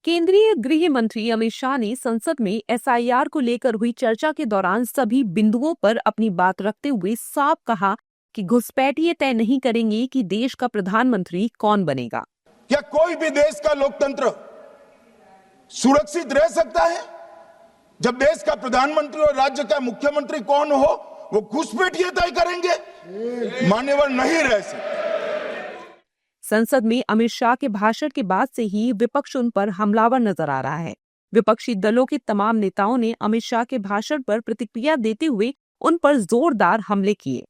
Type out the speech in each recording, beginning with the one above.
केंद्रीय गृह मंत्री अमित शाह ने संसद में एसआईआर को लेकर हुई चर्चा के दौरान सभी बिंदुओं पर अपनी बात रखते हुए साफ कहा कि घुसपैठिए तय नहीं करेंगे कि देश का प्रधानमंत्री कौन बनेगा। क्या कोई भी देश का लोकतंत्र सुरक्षित रह सकता है जब देश का प्रधानमंत्री और राज्य का मुख्यमंत्री कौन हो वो घुसपैठिए तय करेंगे? मान्यवर नहीं रह सकते। संसद में अमित शाह के भाषण के बाद से ही विपक्ष उन पर हमलावर नजर आ रहा है। विपक्षी दलों के तमाम नेताओं ने अमित शाह के भाषण पर प्रतिक्रिया देते हुए उन पर जोरदार हमले किए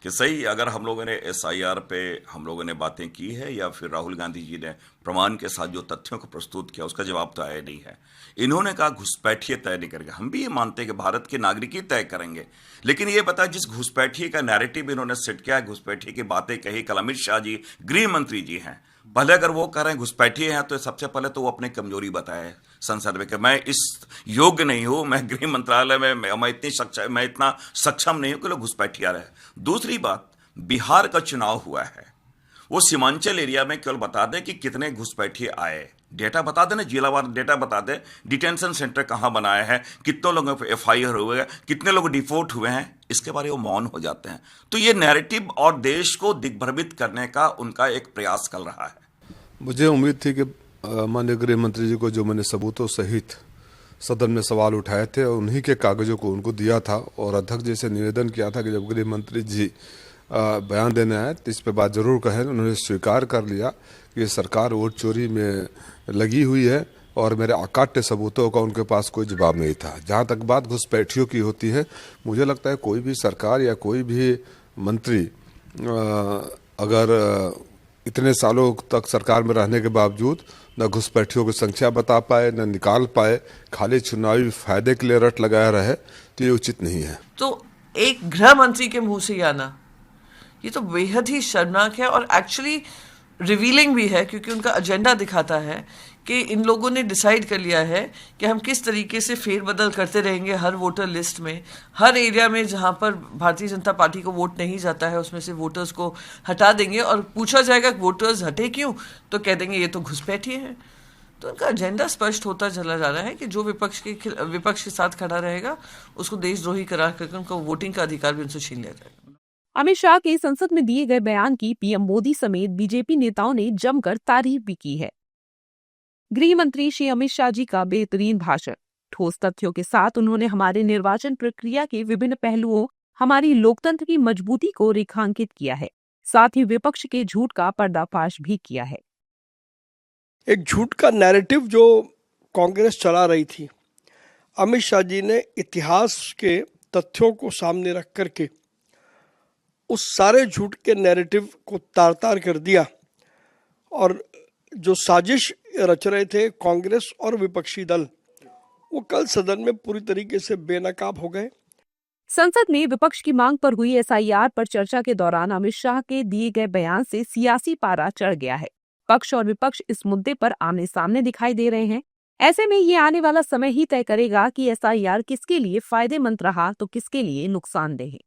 कि सही अगर हम लोगों ने एसआईआर पे हम लोगों ने बातें की है या फिर राहुल गांधी जी ने प्रमाण के साथ जो तथ्यों को प्रस्तुत किया उसका जवाब तो आया नहीं है। इन्होंने कहा घुसपैठिए तय नहीं करेंगे। हम भी ये मानते हैं कि भारत के नागरिक ही तय करेंगे, लेकिन ये बता जिस घुसपैठिए का नैरेटिव इन्होंने सेट किया है, घुसपैठिए की बातें कही, कल अमित शाह जी गृह मंत्री जी हैं, भले अगर वो कह रहे हैं घुसपैठिए हैं तो सबसे पहले तो वो अपनी कमजोरी बताए संसद में कि मैं इस योग्य नहीं हूं, मैं गृह मंत्रालय में मैं इतना सक्षम नहीं हूं कि लोग घुसपैठिया रहे। दूसरी बात, बिहार का चुनाव हुआ है, वो सीमांचल एरिया में केवल बता दें कि कितने घुसपैठिए आए, डेटा बता दें ना, जिलावार डेटा बता दें, डिटेंशन सेंटर कहां बनाए हैं, कितने लोगों पे एफआईआर हुए हैं, कितने लोग डिपोर्ट हुए हैं, इसके बारे में मौन हो जाते हैं। तो ये नैरेटिव और देश को दिग्भ्रमित करने का उनका एक प्रयास कर रहा है। मुझे उम्मीद थी कि माननीय गृह मंत्री जी को जो मैंने सबूतों सहित सदन में सवाल उठाए थे और उन्हीं के कागजों को उनको दिया था और अध्यक्ष जी से निवेदन किया था कि जब गृह मंत्री जी बयान देने आए तो इस पे बात जरूर कहें। उन्होंने स्वीकार कर लिया कि सरकार वोट चोरी में लगी हुई है और मेरे अकाट्य सबूतों का उनके पास कोई जवाब नहीं था। जहाँ तक बात घुसपैठियों की होती है, मुझे लगता है कोई भी सरकार या कोई भी मंत्री अगर इतने सालों तक सरकार में रहने के बावजूद न घुसपैठियों की संख्या बता पाए न निकाल पाए, खाली चुनावी फायदे के लिए रट लगाया रहे, तो ये उचित नहीं है। तो एक गृह मंत्री के मुंह से आना ये तो बेहद ही शर्मनाक है और एक्चुअली रिवीलिंग भी है, क्योंकि उनका एजेंडा दिखाता है कि इन लोगों ने डिसाइड कर लिया है कि हम किस तरीके से फेरबदल करते रहेंगे हर वोटर लिस्ट में, हर एरिया में जहां पर भारतीय जनता पार्टी को वोट नहीं जाता है उसमें से वोटर्स को हटा देंगे और पूछा जाएगा वोटर्स हटे क्यों, तो कह देंगे ये तो घुसपैठिए हैं। तो उनका एजेंडा स्पष्ट होता चला जा रहा है कि जो विपक्ष के साथ खड़ा रहेगा उसको देशद्रोही करार करके उनका वोटिंग का अधिकार भी उनसे छीन लिया जाएगा। अमित शाह के संसद में दिए गए बयान की पीएम मोदी समेत बीजेपी नेताओं ने जमकर तारीफ भी की है। गृह मंत्री श्री अमित शाह जी का बेहतरीन भाषण, ठोस तथ्यों के साथ उन्होंने हमारे निर्वाचन प्रक्रिया के विभिन्न पहलुओं, हमारी लोकतंत्र की मजबूती को रेखांकित किया है, साथ ही विपक्ष के झूठ का पर्दाफाश भी किया है। एक झूठ का नैरेटिव जो कांग्रेस चला रही थी, अमित शाह जी ने इतिहास के तथ्यों को सामने रख करके उस सारे झूठ के नैरेटिव को तार तार कर दिया और जो साजिश रच रहे थे कांग्रेस और विपक्षी दल, वो कल सदन में पूरी तरीके से बेनकाब हो गए। संसद में विपक्ष की मांग पर हुई एसआईआर पर चर्चा के दौरान अमित शाह के दिए गए बयान से सियासी पारा चढ़ गया है। पक्ष और विपक्ष इस मुद्दे पर आमने सामने दिखाई दे रहे हैं। ऐसे में ये आने वाला समय ही तय करेगा कि एसआईआर किसके लिए फायदेमंद रहा तो किसके लिए नुकसानदेह है।